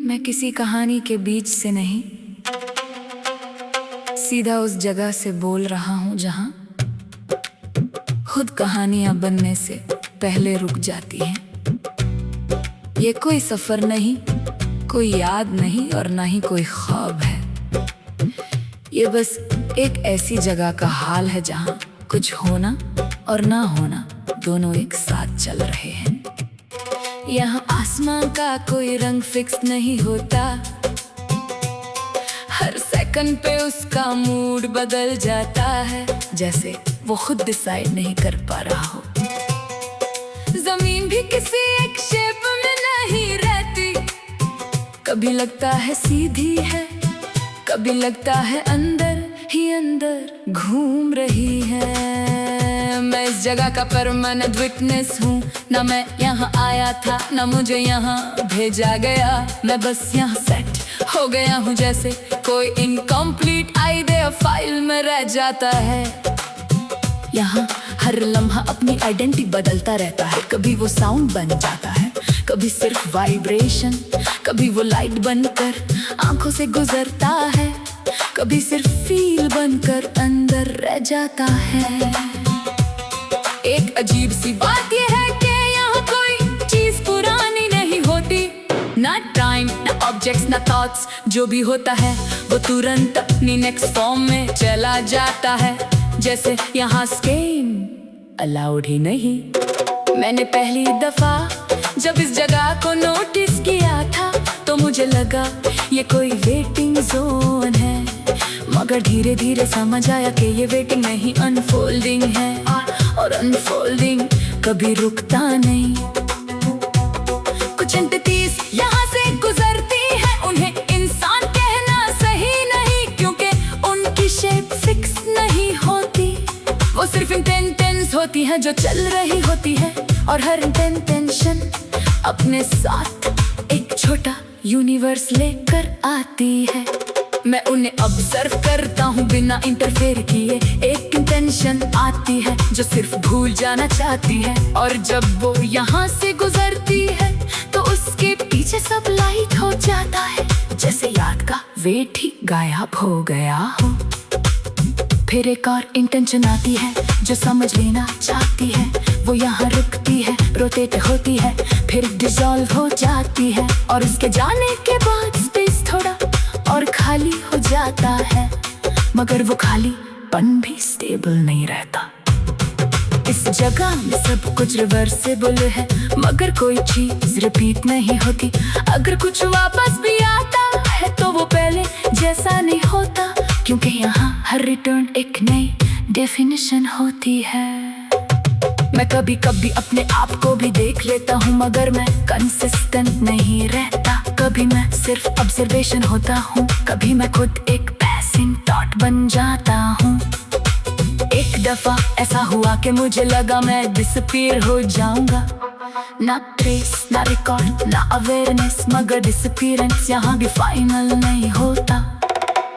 मैं किसी कहानी के बीच से नहीं, सीधा उस जगह से बोल रहा हूँ जहाँ खुद कहानियां बनने से पहले रुक जाती हैं। ये कोई सफर नहीं, कोई याद नहीं और ना ही कोई ख्वाब है। ये बस एक ऐसी जगह का हाल है जहाँ कुछ होना और ना होना दोनों एक साथ चल रहे हैं। यहाँ आसमान का कोई रंग फिक्स नहीं होता, हर सेकंड पे उसका मूड बदल जाता है, जैसे वो खुद डिसाइड नहीं कर पा रहा हो। जमीन भी किसी एक शेप में नहीं रहती, कभी लगता है सीधी है, कभी लगता है अंदर ही अंदर घूम रही है। मैं इस जगह का परमानेंट विटनेस हूँ, ना मैं यहाँ आया था ना मुझे यहाँ भेजा गया। मैं बस यहाँ सेट हो गया हूँ, जैसे कोई इनकम्प्लीट आइडिया फाइल में रह जाता है। यहाँ हर लम्हा अपनी आइडेंटिटी बदलता रहता है, कभी वो साउंड बन जाता है, कभी सिर्फ वाइब्रेशन, कभी वो लाइट बनकर आंखों से गुजरता है, कभी सिर्फ फील बनकर अंदर रह जाता है। एक अजीब सी बात यह है कि यहाँ कोई चीज पुरानी नहीं होती, ना टाइम ना ऑब्जेक्ट्स ना थॉट्स, जो भी होता है वो तुरंत अपनी नेक्स्ट फॉर्म में चला जाता है, जैसे यहाँ स्कैन अलाउड ही नहीं। मैंने पहली दफा जब इस जगह को नोटिस किया था तो मुझे लगा ये कोई वेटिंग जोन है, मगर धीरे धीरे समझ आया कि ये वेटिंग नहीं अनफोल्डिंग है, और अनफोल्डिंग कभी रुकता नहीं। कुछ एंटिटीज यहाँ से गुजरती है, उन्हें इंसान कहना सही नहीं, क्योंकि उनकी शेप फिक्स नहीं होती, वो सिर्फ इंटेंशंस होती हैं जो चल रही होती है, और हर इंटेंशन अपने साथ एक छोटा यूनिवर्स लेकर आती है। मैं उन्हें ऑब्जर्व करता हूँ बिना इंटरफेयर किए, एक इंटेंशन आती है जो सिर्फ भूल जाना चाहती है, और जब वो यहाँ से गुजरती है तो उसके पीछे सब लाइट हो जाता है, जैसे याद का वेट ही गायब हो गया हो। फिर एक और इंटेंशन आती है जो समझ लेना चाहती है, वो यहाँ रुकती है, रोटेट होती है, फिर डिसॉल्व हो जाती है, और उसके जाने के बाद स्पेस थोड़ा और खाली हो जाता है, मगर वो खालीपन भी स्टेबल नहीं रहता। इस जगह में सब कुछ रिवर्सिबल है, मगर कोई चीज रिपीट नहीं होती। अगर कुछ वापस भी आता है तो वो पहले जैसा नहीं होता, क्योंकि यहाँ हर रिटर्न एक नई डेफिनेशन होती है। मैं कभी कभी अपने आप को भी देख लेता हूँ, मगर मैं कंसिस्टेंट नहीं रहता। कभी मैं सिर्फ ऑब्जर्वेशन होता हूँ, कभी मैं खुद एक पैसिंग थॉट बन जाता हूँ। एक दफा ऐसा हुआ कि मुझे लगा मैं डिसअपीयर हो जाऊंगा, ना ट्रेस ना रिकॉर्ड ना अवेयरनेस, मगर डिसअपीयरेंस यहाँ भी फाइनल नहीं होता,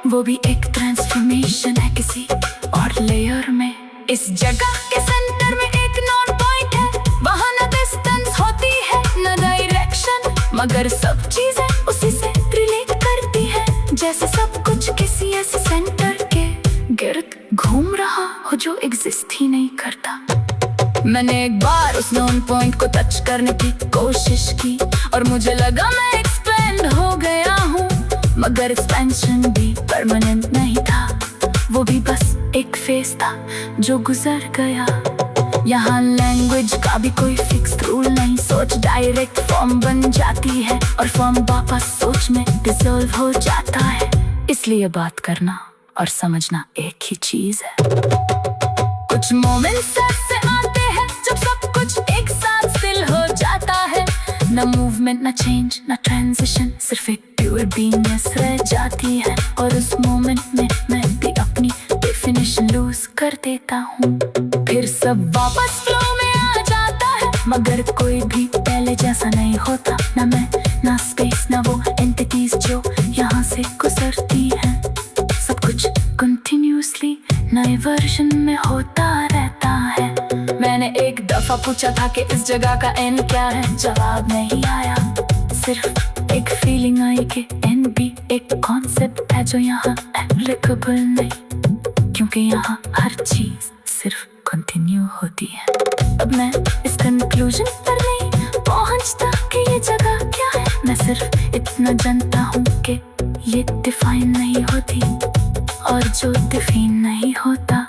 वो भी एक ट्रांसफॉर्मेशन है किसी और लेयर में। इस जगह के सेंटर में एक नॉन पॉइंट है, वहाँ ना डिस्टेंस होती है ना डायरेक्शन, मगर सब चीजें उसी से रिलेट करती है, जैसे सब कुछ किसी ऐसे सेंटर के गिर्द घूम रहा हो जो एग्जिस्ट ही नहीं करता। मैंने एक बार उस नॉन पॉइंट को टच करने की कोशिश की, और मुझे लगा मैं एक्सपेंड हो गया हूँ, मगर एक्सपेंशन भी परमानेंट नहीं था, वो भी बस एक फेज था जो गुजर गया। यहाँ लैंग्वेज का भी कोई फिक्स रूल नहीं, सोच डायरेक्ट फॉर्म बन जाती है, और फॉर्म वापस सोच में डिसॉल्व हो जाता है। इसलिए बात करना और समझना एक ही चीज है। कुछ मोमेंट्स ऐसे आते हैं जब सब कुछ एक साथ स्टिल हो जाता है, ना मूवमेंट ना चेंज ना ट्रांजिशन, सिर्फ एक प्योर बीइंगनेस रह जाती है, और उस मोमेंट में मैं भी अपनी डेफिनेशन लूज कर देता हूँ। फिर सब वापस फ्लो में आ जाता है, मगर कोई भी पहले जैसा नहीं होता, ना मैं ना स्पेस ना वो एंटिटीज जो यहाँ से गुजरती हैं, सब कुछ कंटिन्यूअसली नए वर्जन में होता रहता है। मैंने एक दफा पूछा था कि इस जगह का एंड क्या है, जवाब नहीं आया। सिर्फ एक फीलिंग आई कि NB एक कॉन्सेप्ट है जो यहाँ एप्लीकेबल नहीं, क्योंकि यहाँ हर चीज सिर्फ कंटिन्यू होती है। अब मैं इस कंक्लूजन पर नहीं पहुँचता कि ये जगह क्या है, मैं सिर्फ इतना जानता हूँ कि ये डिफाइन नहीं होती, और जो डिफाइन नहीं होता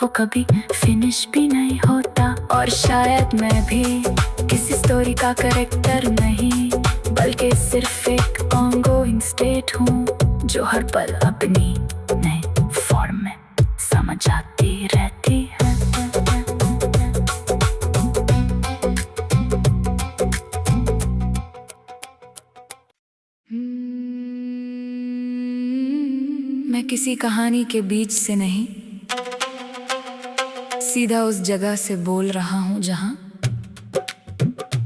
वो कभी फिनिश भी नहीं होता। और शायद मैं भी किसी स्टोरी का कैरेक्टर नहीं, बल्कि सिर्फ एक ऑनगोइंग स्टेट हूँ जो हर पल अपनी नए फॉर्म में समझ आती रहती है। मैं किसी कहानी के बीच से नहीं, सीधा उस जगह से बोल रहा हूँ जहाँ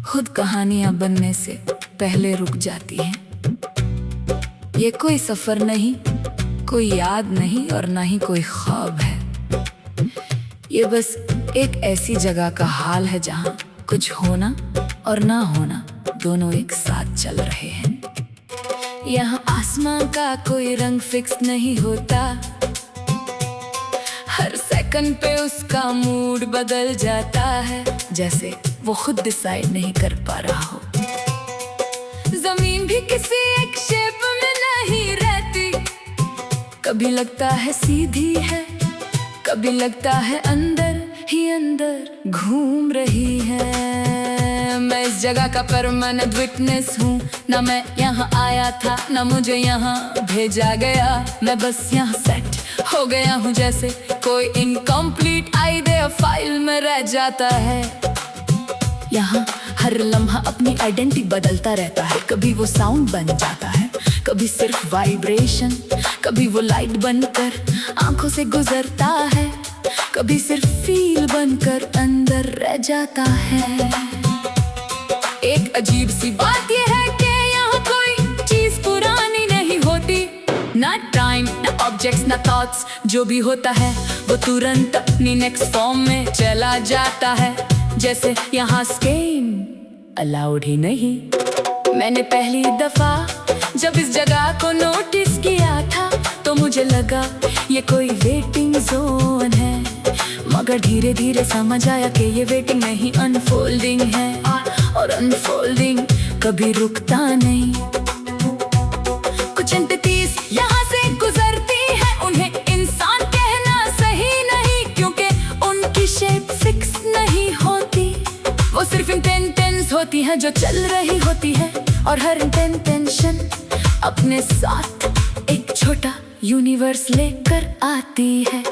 खुद कहानियां बनने से पहले रुक जाती हैं। ये कोई सफर नहीं, कोई याद नहीं और ना ही कोई ख्वाब है। ये बस एक ऐसी जगह का हाल है जहाँ कुछ होना और ना होना दोनों एक साथ चल रहे हैं। यहाँ आसमां का कोई रंग फिक्स नहीं होता, हर सेकंड पे उसका मूड बदल जाता है, जैसे वो खुद डिसाइड नहीं कर पा रहा हो। जमीन भी किसी एक शेप में नहीं रहती, कभी लगता है सीधी है, कभी लगता है अंदर ही अंदर घूम रही है। मैं इस जगह का परमानेंट विटनेस हूँ, ना मैं यहाँ आया था ना मुझे यहाँ भेजा गया, मैं बस यहाँ सेट हो गया हूँ, जैसे कोई इनकम्प्लीट आइडिया फाइल में रह जाता है। यहाँ हर लम्हा अपनी आइडेंटिटी बदलता रहता है, कभी वो साउंड बन जाता है, कभी सिर्फ वाइब्रेशन, कभी वो लाइट बनकर आंखों से गुजरता है, कभी सिर्फ फील बनकर अंदर रह जाता है। एक अजीब सी बात ये है कि यहाँ कोई चीज पुरानी नहीं होती, ना टाइम ना ऑब्जेक्ट्स ना थॉट्स, जो भी होता है वो तुरंत अपनी नेक्स्ट फॉर्म में चला जाता है, जैसे यहाँ स्केम अलाउड ही नहीं। मैंने पहली दफा जब इस जगह को नोटिस किया था तो मुझे लगा ये कोई वेटिंग जोन है, मगर धीरे धीरे समझ आया कि ये वेटिंग नहीं अनफोल्डिंग है, और अनफोल्डिंग कभी रुकता नहीं। कुछ एंटिटीज यहाँ से गुजरती है, उन्हें इंसान कहना सही नहीं, क्योंकि उनकी शेप फिक्स नहीं होती, वो सिर्फ इंटेंशंस होती हैं जो चल रही होती है, और हर इंटेंशन अपने साथ एक छोटा यूनिवर्स लेकर आती है।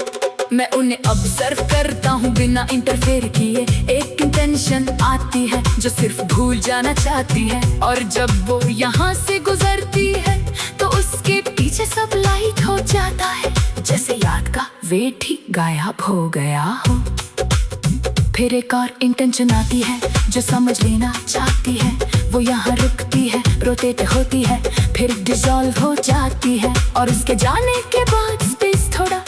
मैं उन्हें ऑब्जर्व करता हूँ बिना इंटरफेयर किए, एक इंटेंशन आती है जो सिर्फ भूल जाना चाहती है, और जब वो यहाँ से गुजरती है तो उसके पीछे सब लाइट हो जाता है, जैसे याद का वेट ही गायब हो गया हो। फिर एक और इंटेंशन आती है जो समझ लेना चाहती है, वो यहाँ रुकती है, रोटेट होती है, फिर डिसॉल्व हो जाती है, और उसके जाने के बाद स्पेस थोड़ा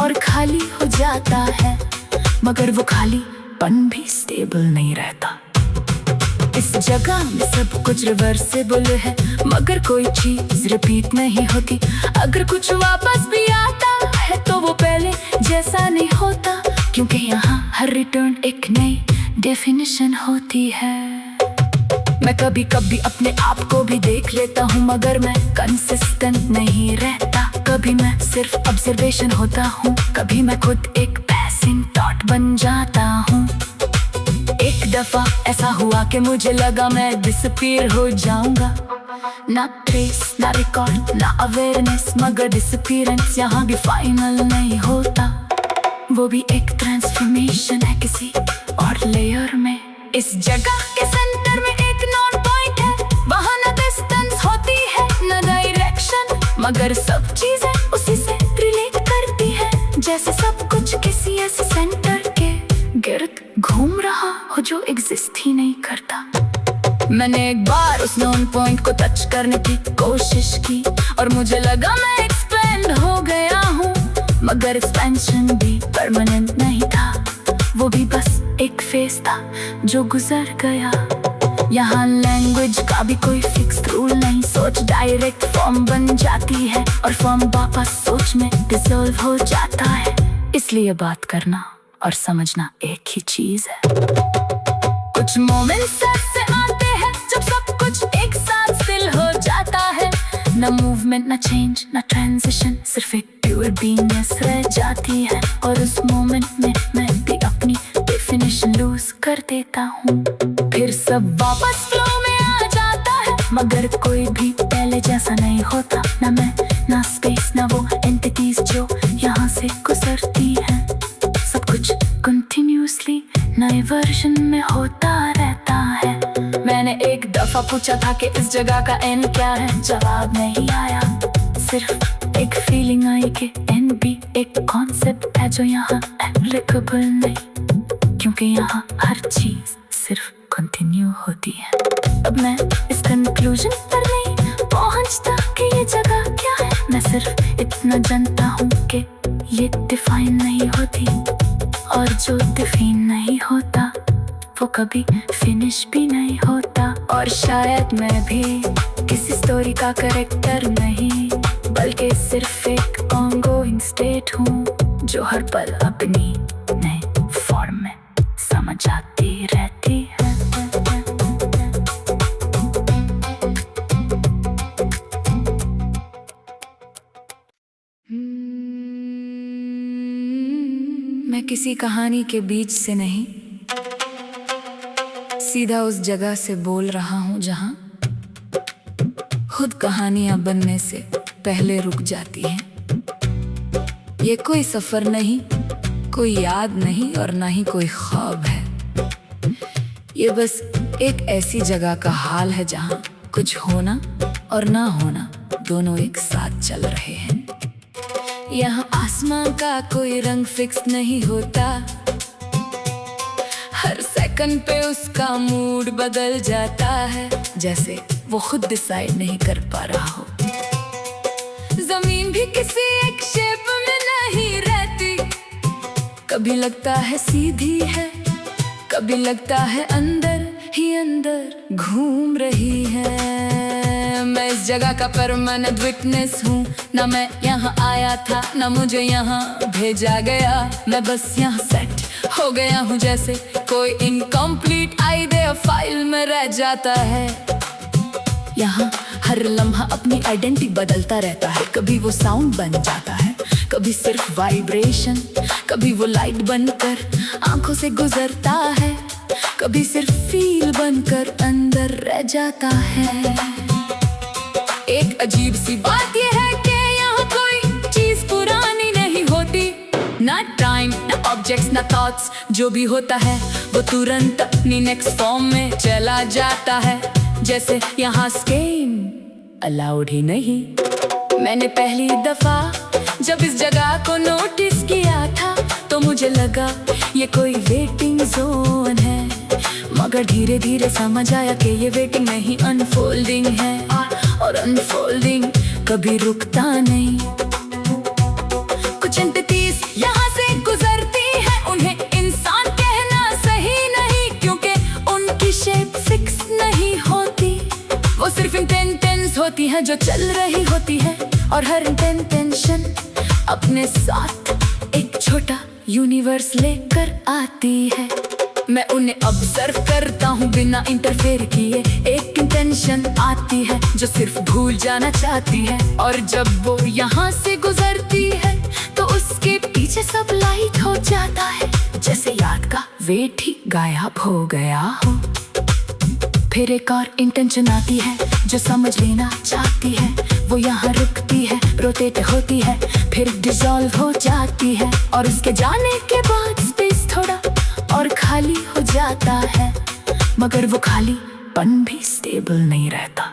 और खाली हो जाता है, मगर वो खालीपन भी स्टेबल नहीं रहता। इस जगह में सब कुछ रिवर्सिबल है, मगर कोई चीज रिपीट नहीं होती, अगर कुछ वापस भी आता है तो वो पहले जैसा नहीं होता, क्योंकि यहाँ हर रिटर्न एक नई डेफिनेशन होती है। मैं कभी कभी अपने आप को भी देख लेता हूँ, मगर मैं कंसिस्टेंट नहीं रहता, कभी मैं सिर्फ ऑब्जर्वेशन होता हूँ, कभी मैं खुद एक पैसिंग थॉट बन जाता हूँ। एक दफा ऐसा हुआ कि मुझे लगा मैं डिसअपीयर हो जाऊंगा, ना ट्रेस ना रिकॉर्ड ना अवेयरनेस, मगर डिसअपीयरेंस यहाँ भी फाइनल नहीं होता, वो भी एक ट्रांसफॉर्मेशन है किसी और लेयर में। इस जगह के सेंटर में एक नॉन पॉइंट है, वहाँ न डिस्टेंस होती है न डायरेक्शन, मगर सब चीजें उसी से रिलेट करती है, जैसे सब कुछ किसी ऐसे सेंटर के गिर्द घूम रहा हो जो एग्जिस्ट ही नहीं करता। मैंने एक बार उस नॉन पॉइंट को टच करने की कोशिश की, और मुझे लगा मैं एक्सपेंड हो गया हूँ, मगर एक्सपेंशन भी परमानेंट नहीं था, वो भी बस एक फेज था जो गुजर गया। यहाँ लैंग्वेज का यहाँ भी कोई फिक्स रूल नहीं, सोच डायरेक्ट फॉर्म बन जाती है और फॉर्म वापस सोच में डिसॉल्व हो जाता है। इसलिए बात करना और समझना एक ही चीज है। कुछ मोमेंट्स ऐसे आते हैं जब सब कुछ एक साथ स्टिल हो जाता है, ना मूवमेंट ना चेंज ना ट्रांजिशन, सिर्फ एक प्योर बीइंगनेस रह जाती है। और उस मोमेंट में मैं भी अपनी डेफिनेशन लूज कर देता हूँ, फिर सब वापस फ्लो में आ जाता है। मगर कोई भी पहले जैसा नहीं होता, ना मैं ना स्पेस ना वो एंटिटीज जो यहाँ से गुजरती हैं। सब कुछ कंटिन्यूअसली नए वर्जन में होता रहता है। मैंने एक दफा पूछा था कि इस जगह का एंड क्या है, जवाब नहीं आया, सिर्फ एक फीलिंग आई कि एंड भी एक कॉन्सेप्ट है जो यहाँ एप्लीकेबल नहीं, क्योंकि यहाँ हर चीज सिर्फ कंटिन्यू होती है। अब मैं इस कंक्लूजन पर नहीं पहुँचता कि ये जगह क्या है, मैं सिर्फ इतना जानता हूँ कि ये डिफाइन नहीं होती, और जो डिफाइन नहीं होता वो कभी फिनिश भी नहीं होता। और शायद मैं भी किसी स्टोरी का कैरेक्टर नहीं, बल्कि सिर्फ एक ऑनगोइंग स्टेट हूँ जो हर पल अपनी नए फॉर्म में समझ आती रहती है। मैं किसी कहानी के बीच से नहीं, सीधा उस जगह से बोल रहा हूँ जहाँ खुद कहानियां बनने से पहले रुक जाती हैं। ये कोई सफर नहीं, कोई याद नहीं और ना ही कोई ख्वाब है। ये बस एक ऐसी जगह का हाल है जहाँ कुछ होना और ना होना दोनों एक साथ चल रहे हैं। यहाँ आसमान का कोई रंग फिक्स नहीं होता, हर सेकंड पे उसका मूड बदल जाता है, जैसे वो खुद डिसाइड नहीं कर पा रहा हो। जमीन भी किसी एक शेप में नहीं रहती, कभी लगता है सीधी है, कभी लगता है अंदर ही अंदर घूम रही है। मैं इस जगह का परमानेंट विटनेस हूँ, ना मैं यहाँ आया था ना मुझे यहाँ भेजा गया, मैं बस यहाँ सेट हो गया हूँ, जैसे कोई इनकम्प्लीट आइडिया फाइल में रह जाता है। यहाँ हर लम्हा अपनी आइडेंटिटी बदलता रहता है, कभी वो साउंड बन जाता है, कभी सिर्फ वाइब्रेशन, कभी वो लाइट बनकर आंखों से गुजरता है, कभी सिर्फ फील बनकर अंदर रह जाता है। एक अजीब सी बात यह है कि यहाँ कोई चीज पुरानी नहीं होती, ना टाइम ना ऑब्जेक्ट्स ना थॉट्स, जो भी होता है वो तुरंत अपनी नेक्स्ट फॉर्म में चला जाता है, जैसे यहाँ स्केम अलाउड ही नहीं। मैंने पहली दफा जब इस जगह को नोटिस किया था तो मुझे लगा ये कोई वेटिंग जोन है, मगर धीरे धीरे समझ आया कि ये वेटिंग नहीं अनफोल्डिंग है, और अनफोल्डिंग कभी रुकता नहीं। कुछ एंटिटीज यहाँ से गुजरती है, उन्हें इंसान कहना सही नहीं, क्योंकि उनकी शेप फिक्स नहीं होती, वो सिर्फ इंटेंशंस होती हैं जो चल रही होती है, और हर इंटेंशन अपने साथ एक छोटा यूनिवर्स लेकर आती है। मैं उन्हें ऑब्जर्व करता हूँ बिना इंटरफेयर किए, एक इंटेंशन आती है जो सिर्फ भूल जाना चाहती है, और जब वो यहाँ से गुजरती है तो उसके पीछे सब लाइट हो जाता है, जैसे याद का वेट ही गायब हो गया हो। फिर एक और इंटेंशन आती है जो समझ लेना चाहती है, वो यहाँ रुकती है, रोटेट होती है, फिर डिसॉल्व हो जाती है, और उसके जाने के बाद स्पेस थोड़ा और खाली हो जाता है, मगर वो खालीपन भी स्टेबल नहीं रहता।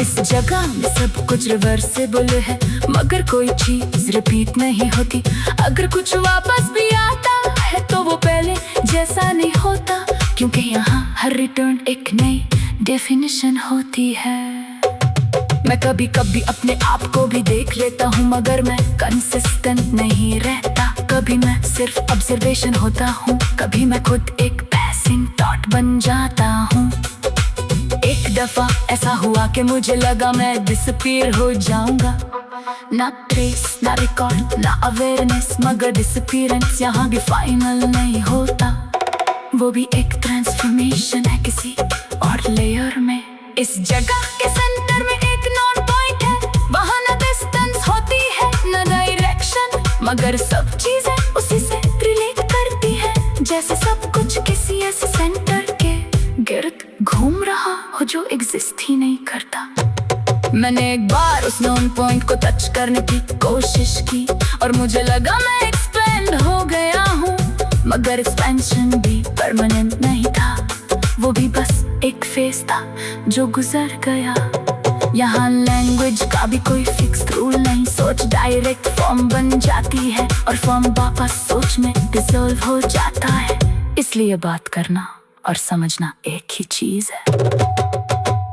इस जगह में सब कुछ रिवर्सिबल है, मगर कोई चीज रिपीट नहीं होती, अगर कुछ वापस भी आता है तो वो पहले जैसा नहीं होता, क्योंकि यहाँ हर रिटर्न एक नई डेफिनेशन होती है। मैं कभी कभी अपने आप को भी देख लेता हूँ, मगर मैं कंसिस्टेंट नहीं रहता, कभी मैं सिर्फ ऑब्जर्वेशन होता हूँ, कभी मैं खुद एक पैसिंग थॉट बन जाता हूँ। एक दफा ऐसा हुआ कि मुझे लगा मैं डिसअपीयर हो जाऊंगा। ना ट्रेस ना रिकॉर्ड ना अवेयरनेस, मगर डिसअपीयरेंस यहाँ भी फाइनल नहीं होता। वो भी एक ट्रांसफॉर्मेशन है किसी और लेयर में। इस जगह के सेंटर में एक नॉन पॉइंट है, वहाँ ना डिस्टेंस होती है ना डायरेक्शन, मगर सब चीजें उसी से रिलेट करती है। जैसे सब कुछ किसी ऐसे सेंटर के गिर्द घूम रहा हो जो एग्जिस्ट ही नहीं करता। मैंने एक बार उस नॉन पॉइंट को टच करने की कोशिश की और मुझे लगा मैं एक्सपेंड हो गया हूँ, मगर एक्सपेंशन भी परमानेंट नहीं था। वो भी बस एक फेज था जो गुजर गया। यहाँ लैंग्वेज का भी कोई फिक्स रूल नहीं, सोच डायरेक्ट फॉर्म बन जाती है और फॉर्म वापस सोच में डिसॉल्व हो जाता है। इसलिए बात करना और समझना एक ही चीज है।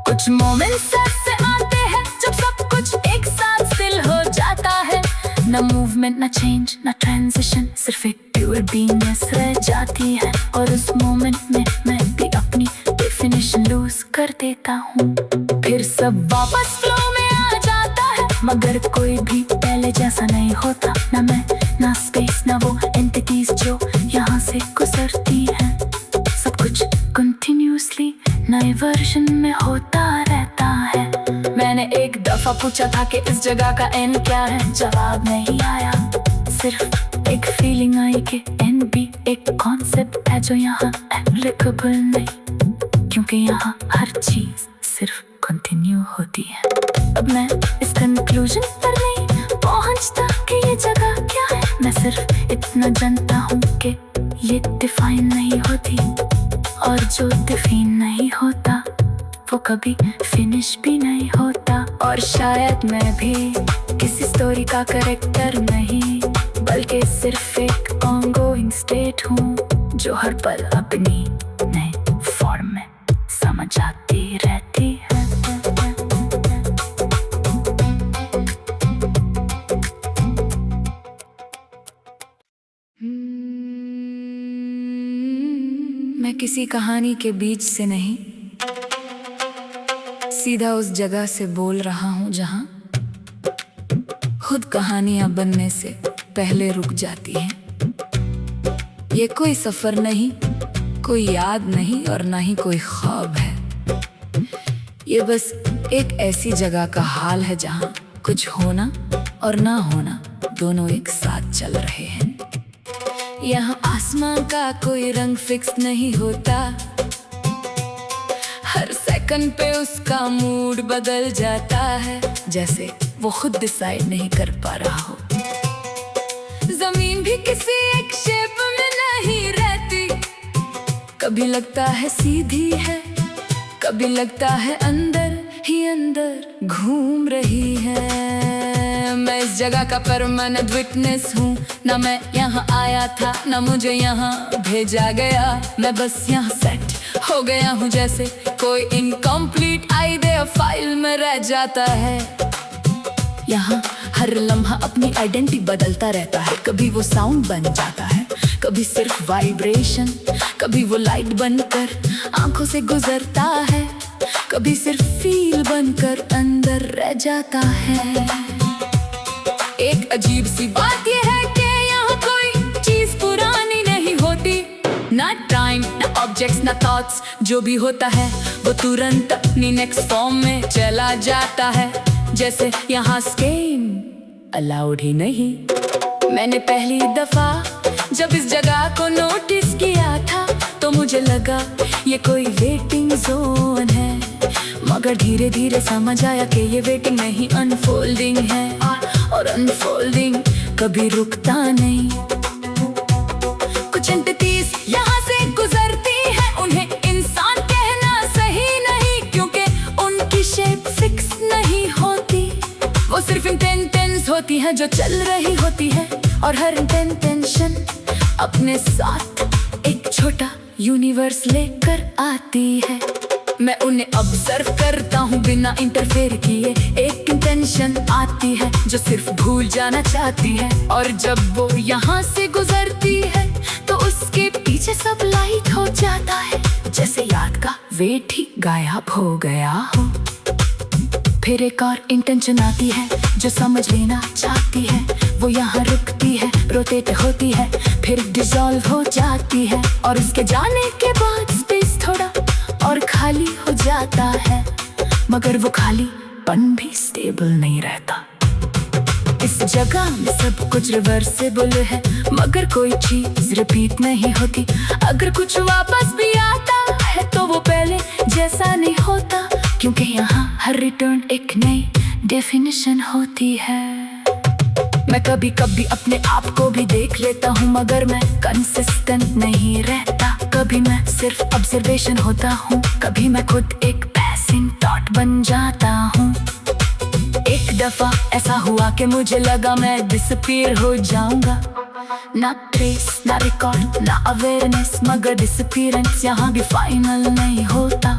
कुछ मोमेंट्स ऐसे आते हैं जब सब कुछ एक साथ स्टिल हो जाता है, ना मूवमेंट ना चेंज ना ट्रांजिशन, सिर्फ एक प्योर बीइंगनेस रह जाती है। और उस मोमेंट में मैं भी अपनी डेफिनेशन लूज कर देता हूँ। फिर सब वापस फ्लो में आ जाता है, मगर कोई भी पहले जैसा नहीं होता। ना मैं ना स्पेस ना वो एंटिटीज जो यहाँ से गुजरती हैं। सब कुछ कंटिन्यूअसली नए वर्जन में होता रहता है। मैंने एक दफा पूछा था कि इस जगह का एंड क्या है, जवाब नहीं आया। सिर्फ एक फीलिंग आई कि एंड भी एक कॉन्सेप्ट है जो यहाँ एप्लीकेबल नहीं, क्योंकि यहाँ हर चीज सिर्फ कंटिन्यू होती है। अब मैं इस कंक्लूजन पर नहीं पहुँचता कि ये जगह क्या है, मैं सिर्फ इतना जानता हूँ कि ये डिफाइन नहीं होती, और जो डिफाइन नहीं होता वो कभी फिनिश भी नहीं होता। और शायद मैं भी किसी स्टोरी का कैरेक्टर नहीं, बल्कि सिर्फ एक ऑनगोइंग स्टेट हूँ जो हर पल अपनी नए फॉर्म में समझ आती रहती है। मैं किसी कहानी के बीच से नहीं, सीधा उस जगह से बोल रहा हूँ जहाँ खुद कहानियां बनने से पहले रुक जाती हैं। ये कोई सफर नहीं, कोई याद नहीं और ना ही कोई ख्वाब है। ये बस एक ऐसी जगह का हाल है जहाँ कुछ होना और ना होना दोनों एक साथ चल रहे हैं। यहाँ आसमां का कोई रंग फिक्स नहीं होता, हर सेकंड पे उसका मूड बदल जाता है, जैसे वो खुद डिसाइड नहीं कर पा रहा हो। जमीन भी किसी एक शेप में नहीं रहती, कभी लगता है सीधी है, कभी लगता है अंदर ही अंदर घूम रही है। मैं इस जगह का परमानेंट विटनेस हूँ, ना मैं यहाँ आया था ना मुझे यहाँ भेजा गया। मैं बस यहाँ सेट हो गया हूँ, जैसे कोई इनकम्प्लीट आइडिया फाइल में रह जाता है। यहाँ हर लम्हा अपनी आइडेंटिटी बदलता रहता है, कभी वो साउंड बन जाता है, कभी सिर्फ वाइब्रेशन, कभी वो लाइट बनकर आंखों से गुजरता है, कभी सिर्फ फील बनकर अंदर रह जाता है। एक अजीब सी बात ये है कि यहाँ कोई चीज पुरानी नहीं होती, ना टाइम ना ऑब्जेक्ट्स ना थॉट्स, जो भी होता है वो तुरंत अपनी नेक्स्ट फॉर्म में चला जाता है, जैसे यहाँ स्केम अलाउड ही नहीं। मैंने पहली दफा जब इस जगह को नोटिस किया था तो मुझे लगा ये कोई वेटिंग जोन है, मगर धीरे धीरे समझ आया कि ये वेटिंग नहीं अनफोल्डिंग है, और अनफोल्डिंग कभी रुकता नहीं। कुछ एंटिटीज यहाँ से गुजरती है, उन्हें इंसान कहना सही नहीं, क्योंकि उनकी शेप फिक्स नहीं होती, वो सिर्फ इंटेंशंस होती हैं जो चल रही होती है, और हर इंटेंशन अपने साथ एक छोटा यूनिवर्स लेकर आती है। मैं उन्हें ऑब्जर्व करता हूँ बिना इंटरफेयर किए, एक इंटेंशन आती है जो सिर्फ भूल जाना चाहती है, और जब वो यहाँ से गुजरती है तो उसके पीछे सब लाइट हो जाता है, जैसे याद का वेट ही गायब हो गया हो। फिर एक और इंटेंशन आती है जो समझ लेना चाहती है, वो यहाँ रुकती है, रोटेट होती है, फिर डिसॉल्व हो जाती है, और उसके जाने के बाद स्पेस थोड़ा और खाली हो जाता है, मगर वो खालीपन भी स्टेबल नहीं रहता। इस जगह में सब कुछ रिवर्सिबल है, मगर कोई चीज रिपीट नहीं होती। अगर कुछ वापस भी आता है तो वो पहले जैसा नहीं होता, क्योंकि यहाँ हर रिटर्न एक नई डेफिनेशन होती है। मैं कभी कभी अपने आप को भी देख लेता हूँ, मगर मैं कंसिस्टेंट नहीं रहता। कभी मैं सिर्फ ऑब्जर्वेशन होता हूँ, कभी मैं खुद एक पैसिंग थॉट बन जाता हूँ। एक दफा ऐसा हुआ कि मुझे लगा मैं डिसअपीयर हो जाऊंगा, ना ट्रेस ना रिकॉर्ड ना अवेयरनेस, मगर डिसअपीयरेंस यहाँ भी फाइनल नहीं होता,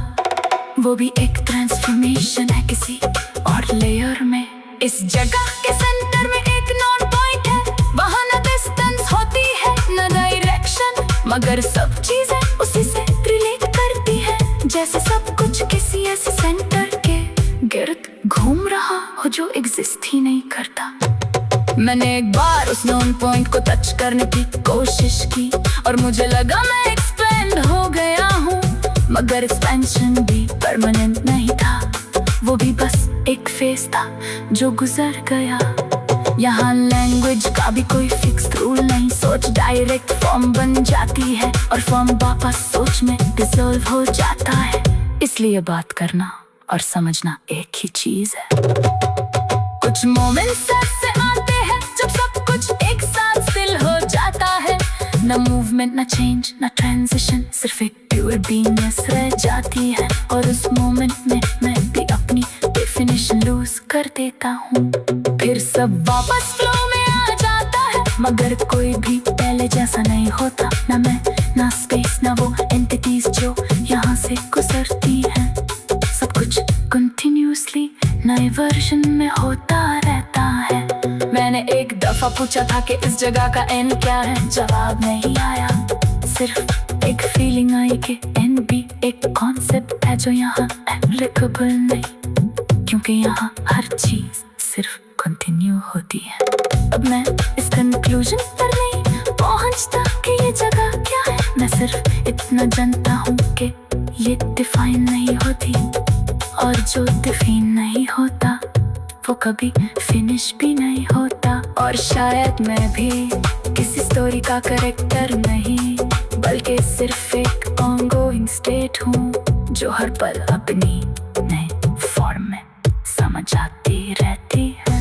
वो भी एक ट्रांसफॉर्मेशन है किसी और लेयर में। इस जगह के सेंटर में एक नॉन पॉइंट है, वहाँ ना डिस्टेंस होती है ना डायरेक्शन, मगर सब चीजें उसी से रिलेट करती है, जैसे सब कुछ किसी ऐसे सेंटर के गिर्द घूम रहा हो जो एग्जिस्ट ही नहीं करता। मैंने एक बार उस नॉन पॉइंट को टच करने की कोशिश की, और मुझे लगा मैं एक्सपेंड हो गया हूँ, मगर एक्सपेंशन भी परमानेंट नहीं था, वो भी बस एक फेज था जो गुजर गया। यहाँ लैंग्वेज का भी कोई फिक्स रूल नहीं, सोच डायरेक्ट फॉर्म बन जाती है, और फॉर्म वापस सोच में डिसॉल्व हो जाता है। इसलिए बात करना और समझना एक ही चीज है। कुछ मोमेंट्स ऐसे आते हैं जब सब कुछ एक साथ स्टिल हो जाता है, ना मूवमेंट ना चेंज ना ट्रांजिशन, सिर्फ एक प्योर बीइंगनेस रह जाती है, और उस मोमेंट में मैं भी अपनी डेफिनेशन लूज कर देता हूँ। फिर सब वापस फ्लो में आ जाता है, मगर कोई भी पहले जैसा नहीं होता, ना मैं ना स्पेस ना वो एंटिटीज जो यहाँ से गुजरती हैं, सब कुछ कंटिन्यूअसली नए वर्जन में होता रहता है। मैंने एक दफा पूछा था कि इस जगह का एंड क्या है, जवाब नहीं आया, सिर्फ एक फीलिंग आई कि एंड भी एक कॉन्सेप्ट है जो यहाँ एप्लीकेबल नहीं, क्योंकि यहाँ हर चीज सिर्फ कंटिन्यू होती है। अब मैं इस कंक्लूजन पर नहीं पहुँचता कि ये जगह क्या है, मैं सिर्फ इतना जानता हूँ कि ये डिफाइन नहीं होती, और जो डिफाइन नहीं होता वो कभी फिनिश भी नहीं होता। और शायद मैं भी किसी स्टोरी का कैरेक्टर नहीं, बल्कि सिर्फ एक ऑनगोइंग स्टेट हूँ, जो हर पल अपनी नए फॉर्म में समझ आती रहती है।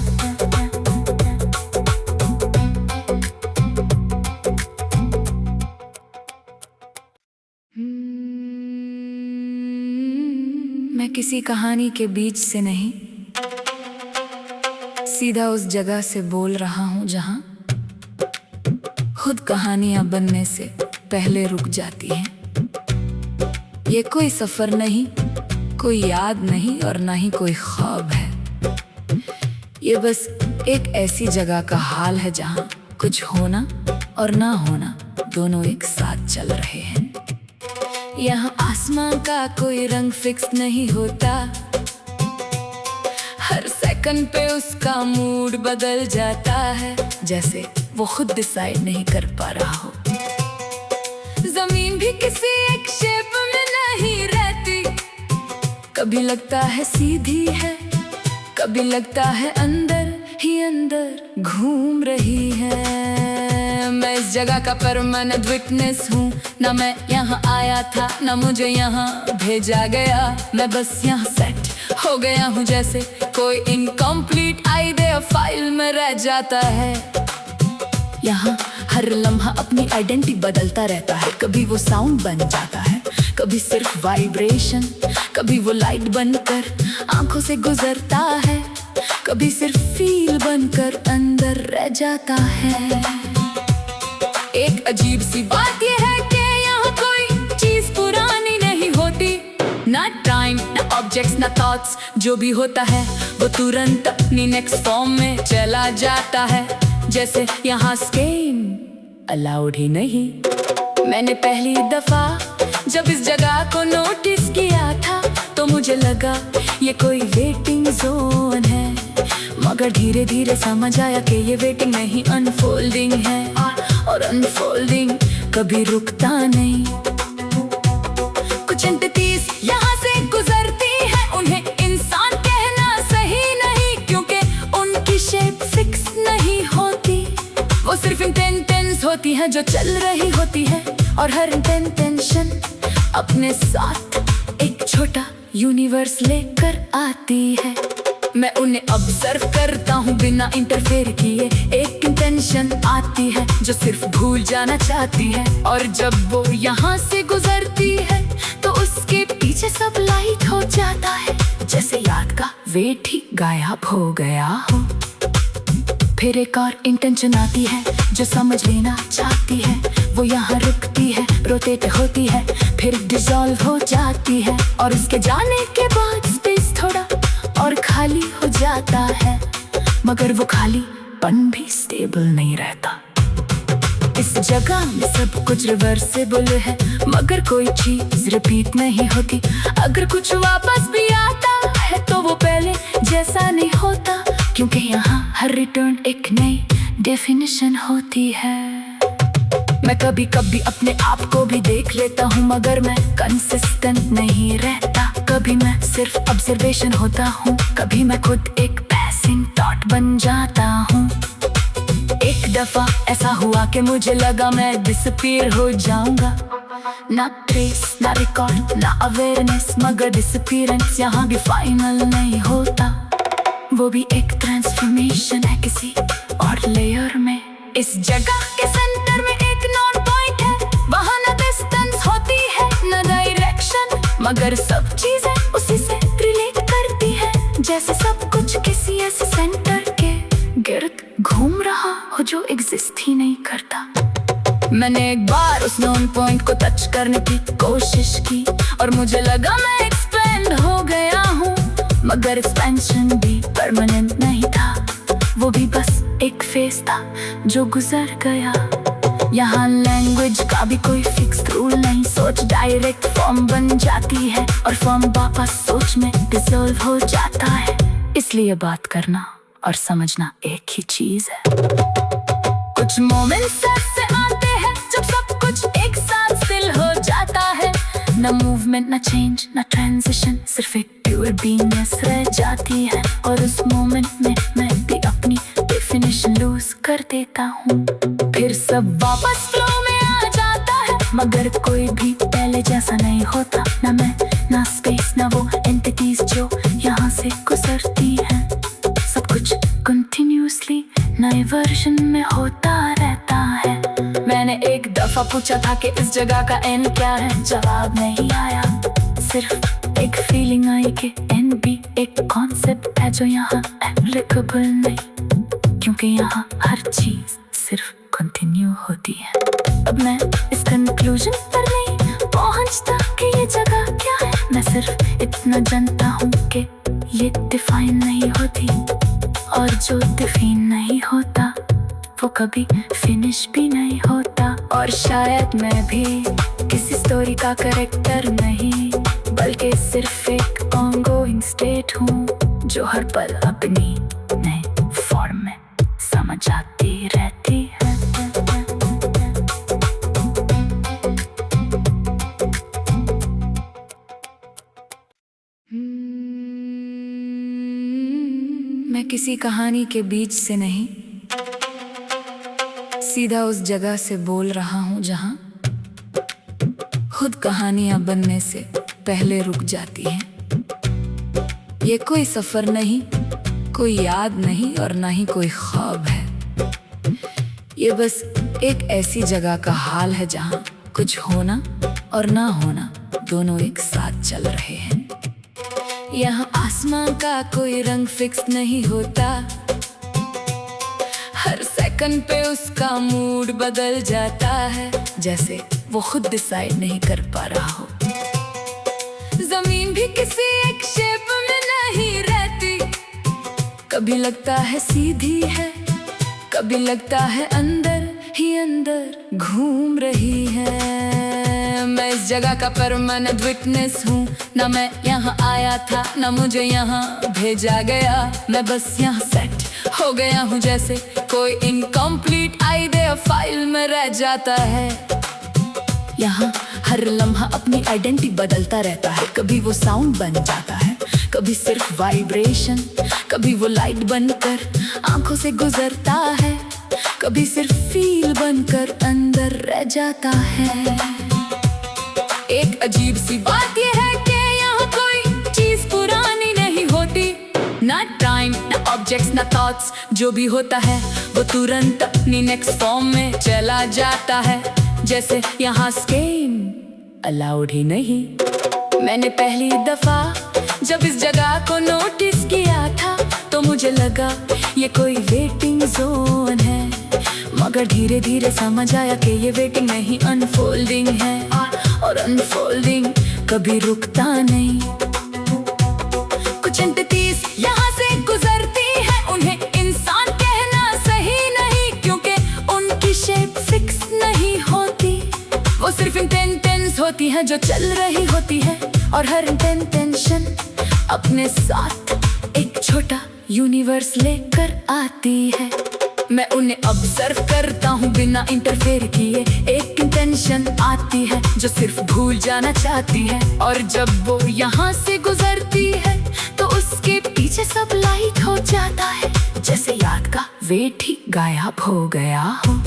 मैं किसी कहानी के बीच से नहीं, सीधा उस जगह से बोल रहा हूँ जहाँ खुद कहानियां बनने से पहले रुक जाती हैं। ये कोई सफर नहीं, कोई याद नहीं, और ना ही कोई ख्वाब है। ये बस एक ऐसी जगह का हाल है जहाँ कुछ होना और ना होना दोनों एक साथ चल रहे हैं। यहाँ आसमान का कोई रंग फिक्स नहीं होता, हर सेकंड पे उसका मूड बदल जाता है, जैसे वो खुद डिसाइड नहीं कर पा रहा हो। जमीन भी किसी एक शेप में नहीं रहती, कभी लगता है सीधी है, कभी लगता है अंदर ही अंदर घूम रही है। मैं इस जगह का परमानेंट विटनेस हूँ, ना मैं यहाँ आया था ना मुझे यहाँ भेजा गया, मैं बस यहाँ सेट हो गया हूँ, जैसे कोई इनकम्प्लीट आइडिया फाइल में रह जाता है। यहाँ हर लम्हा अपनी आइडेंटिटी बदलता रहता है, कभी वो साउंड बन जाता है, कभी सिर्फ वाइब्रेशन, कभी वो लाइट बनकर आंखों से गुजरता है, कभी सिर्फ फील बनकर अंदर रह जाता है। एक अजीब सी बात यह है कि यहाँ कोई चीज पुरानी नहीं होती, ना टाइम ना ऑब्जेक्ट्स ना थॉट्स, जो भी होता है वो तुरंत अपनी नेक्स्ट फॉर्म में चला जाता है, जैसे यहाँ स्केम अलाउड ही नहीं। मैंने पहली दफा जब इस जगह को नोटिस किया था तो मुझे लगा ये कोई वेटिंग जोन है, मगर धीरे धीरे समझ आया कि ये वेटिंग नहीं अनफोल्डिंग है, और अनफोल्डिंग कभी रुकता नहीं। कुछ एंटिटीज यहाँ से गुजरती है, उन्हें इंसान कहना सही नहीं, क्योंकि उनकी शेप फिक्स नहीं होती। वो सिर्फ इंटेंशंस होती हैं जो चल रही होती है, और हर इंटेंशन अपने साथ एक छोटा यूनिवर्स लेकर आती है। मैं उन्हें ऑब्जर्व करता हूँ बिना इंटरफेयर किए। एक इंटेंशन आती है जो सिर्फ भूल जाना चाहती है, और जब वो यहाँ से गुजरती है तो उसके पीछे सब लाइट हो जाता है, जैसे याद का वेट ही गायब हो गया हो। फिर एक और इंटेंशन आती है जो समझ लेना चाहती है, वो यहाँ रुकती है, रोटेट होती है, फिर डिसॉल्व हो जाती है, और उसके जाने के बाद स्पेस थोड़ा और खाली हो जाता है, मगर वो खालीपन भी स्टेबल नहीं रहता। इस जगह में सब कुछ रिवर्सिबल है, मगर कोई चीज रिपीट नहीं होती। अगर कुछ वापस भी आता है तो वो पहले जैसा नहीं होता, क्योंकि यहाँ हर रिटर्न एक नई डेफिनेशन होती है। मैं कभी कभी अपने आप को भी देख लेता हूँ, मगर मैं कंसिस्टेंट नहीं रहता। कभी मैं सिर्फ ऑब्जर्वेशन होता हूँ, कभी मैं खुद एक पैसिंग थॉट बन जाता हूँ। एक दफा ऐसा हुआ कि मुझे लगा मैं डिसअपीयर हो जाऊंगा, ना ट्रेस ना रिकॉर्ड ना अवेयरनेस, मगर डिसअपीयरेंस यहाँ भी फाइनल नहीं होता। वो भी एक ट्रांसफॉर्मेशन है किसी और लेयर में। इस जगह के सेंटर में एक नॉन पॉइंट है, वहाँ ना डिस्टेंस होती है ना डायरेक्शन, मगर सब चीजें उसी से रिलेट करती है, जैसे सब कुछ किसी ऐसे सेंटर के गिर्द घूम रहा हो जो एग्जिस्ट ही नहीं करता। मैंने एक बार उस नॉन पॉइंट को टच करने की कोशिश की, और मुझे लगा मैं एक्सपेंड हो गया हूँ, मगर एक्सपेंशन भी परमानेंट नहीं था, वो भी बस एक फेज था जो गुजर गया। यहाँ लैंग्वेज का भी कोई फिक्स रूल नहीं, सोच डायरेक्ट फॉर्म बन जाती है, और फॉर्म वापस सोच में डिसॉल्व हो जाता है। इसलिए बात करना और समझना एक ही चीज है। कुछ मोमेंट्स ऐसे आते हैं जब सब कुछ एक साथ स्टिल हो जाता है, ना मूवमेंट ना चेंज ना ट्रांजिशन, सिर्फ एक प्योर बीइंगनेस रह जाती है, और उस मोमेंट में मैं भी अपनी डेफिनेशन लूज कर देता हूँ। फिर सब वापस फ्लो में आ जाता है, मगर कोई भी पहले जैसा नहीं होता, ना मैं ना स्पेस ना वो एंटिटीज जो यहाँ से गुजरती हैं। सब कुछ कंटिन्यूअसली नए वर्जन में होता रहता है। मैंने एक दफा पूछा था कि इस जगह का एंड क्या है, जवाब नहीं आया, सिर्फ एक फीलिंग आई कि एंड भी एक कॉन्सेप्ट है जो यहाँ एप्लीकेबल नहीं, क्योंकि यहाँ हर चीज सिर्फ कंटिन्यू होती है। अब मैं इस कंक्लूजन पर नहीं पहुँचता कि ये जगह क्या है, मैं सिर्फ इतना जानता हूँ कि ये डिफाइन नहीं होती, और जो डिफाइन नहीं होता वो कभी फिनिश भी नहीं होता। और शायद मैं भी किसी स्टोरी का कैरेक्टर नहीं, बल्कि सिर्फ एक ऑनगोइंग स्टेट हूँ जो हर पल अपनी नए फॉर्म में समझ आती रहती है। मैं किसी कहानी के बीच से नहीं, सीधा उस जगह से बोल रहा हूँ जहाँ खुद कहानियां बनने से पहले रुक जाती हैं। ये कोई सफर नहीं, कोई याद नहीं, और ना ही कोई ख्वाब है। ये बस एक ऐसी जगह का हाल है जहाँ कुछ होना और ना होना दोनों एक साथ चल रहे हैं। यहाँ आसमां का कोई रंग फिक्स नहीं होता, हर सेकंड पे उसका मूड बदल जाता है, जैसे वो खुद डिसाइड नहीं कर पा रहा हो। जमीन भी किसी एक शेप में नहीं रहती, कभी लगता है सीधी है, कभी लगता है अंदर ही अंदर घूम रही है। मैं इस जगह का परमानेंट विटनेस हूँ। ना मैं यहाँ आया था, ना मुझे यहाँ भेजा गया। मैं बस यहाँ सेट हो गया हूँ, जैसे कोई इनकम्प्लीट आइडिया फाइल में रह जाता है। यहाँ हर लम्हा अपनी आइडेंटिटी बदलता रहता है। कभी वो साउंड बन जाता है, कभी सिर्फ वाइब्रेशन, कभी वो लाइट बनकर आंखों से गुजरता है, कभी सिर्फ फील बनकर अंदर रह जाता है। एक अजीब सी बात ये है कि यहाँ कोई चीज पुरानी नहीं होती, ना टाइम, ना ऑब्जेक्ट्स, ना थॉट्स। जो भी होता है वो तुरंत अपनी नेक्स्ट फॉर्म में चला जाता है, जैसे यहाँ स्केम अलाउड ही नहीं। मैंने पहली दफा जब इस जगह को नोटिस किया था तो मुझे लगा ये कोई वेटिंग जोन है, मगर धीरे धीरे समझ आया कि ये वेटिंग नहीं अनफोल्डिंग है, और अनफोल्डिंग कभी रुकता नहीं। कुछ एंटिटीज यहाँ से गुजरती है, उन्हें इंसान कहना सही नहीं, क्योंकि उनकी शेप फिक्स नहीं होती। वो सिर्फ इंटेंशंस होती है जो चल रही होती है, और हर इंटेंशन अपने साथ एक छोटा यूनिवर्स लेकर आती है। मैं उन्हें ऑब्जर्व करता हूँ बिना इंटरफेयर किए। एक इंटेंशन आती है जो सिर्फ भूल जाना चाहती है, और जब वो यहाँ से गुजरती है तो उसके पीछे सब लाइट हो जाता है, जैसे याद का वेट ही गायब हो गया हो।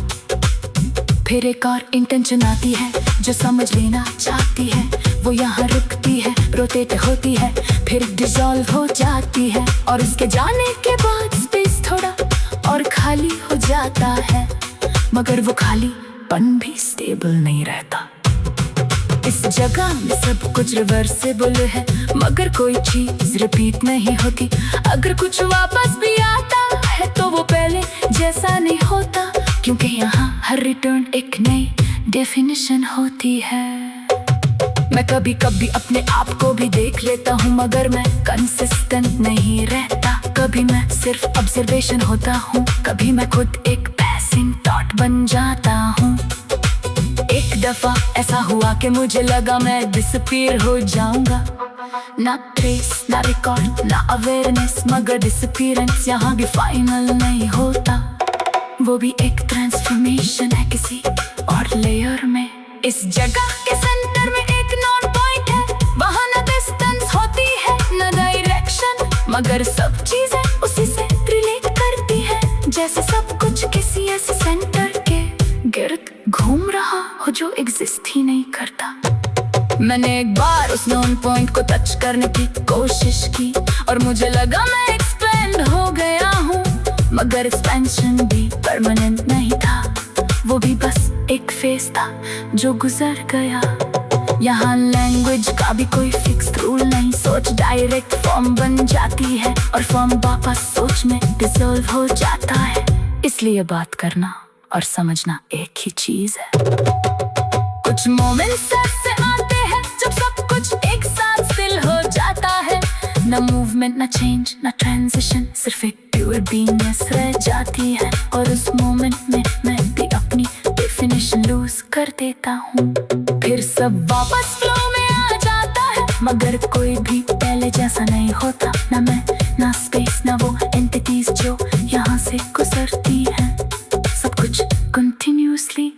फिर एक और इंटेंशन आती है जो समझ लेना चाहती है, वो यहाँ रुकती है, रोटेट होती है, फिर डिसॉल्व हो जाती है, और उसके जाने के बाद स्पेस थोड़ा और खाली हो जाता है, मगर वो खालीपन भी स्टेबल नहीं रहता। इस जगह में सब कुछ रिवर्सिबल है, मगर कोई चीज रिपीट नहीं होती। अगर कुछ वापस भी आता है तो वो पहले जैसा नहीं होता, क्योंकि यहाँ हर रिटर्न एक नई डेफिनेशन होती है। मैं कभी कभी अपने आप को भी देख लेता हूँ, मगर मैं कंसिस्टेंट नहीं रहता। कभी मैं सिर्फ ऑब्जर्वेशन होता हूँ, कभी मैं खुद एक पैसिंग थॉट बन जाता हूँ। एक दफा ऐसा हुआ कि मुझे लगा मैं डिसअपीयर हो जाऊंगा, ना ट्रेस, ना रिकॉर्ड, ना अवेयरनेस, मगर डिसअपीयरेंस यहाँ भी फाइनल नहीं होता। वो भी एक ट्रांसफॉर्मेशन है किसी और लेयर में। इस जगह के सेंटर में एक नॉन पॉइंट है, वहाँ ना डिस्टेंस होती है, ना डायरेक्शन, मगर सब चीजें उसी से रिलेट करती है, जैसे सब कुछ किसी ऐसे सेंटर के गिर्द घूम रहा हो जो एग्जिस्ट ही नहीं करता। मैंने एक बार उस नॉन पॉइंट को टच करने की कोशिश की, और मुझे लगा मैं एक्सपेंड हो गया हूँ, मगर एक्सपेंशन भी परमानेंट नहीं था, वो भी बस एक फेज था जो गुजर गया। यहाँ लैंग्वेज का भी कोई फिक्स रूल नहीं, सोच डायरेक्ट फॉर्म बन जाती है, और फॉर्म वापस सोच में डिसॉल्व हो जाता है। इसलिए बात करना और समझना एक ही चीज है। कुछ मोमेंट्स ऐसे आते हैं जब सब कुछ एक साथ स्टिल हो जाता है, ना मूवमेंट, ना चेंज, ना ट्रांजिशन, सिर्फ एक प्योर बीइंगनेस रह जाती है, और उस मोमेंट में मैं भी अपनी डेफिनेशन लूज कर देता हूँ। फिर सब वापस फ्लो में आ जाता है, मगर कोई भी पहले जैसा नहीं होता, ना मैं, ना स्पेस, ना वो एंटिटीज जो यहाँ से गुजरती हैं। सब कुछ कंटिन्यूअसली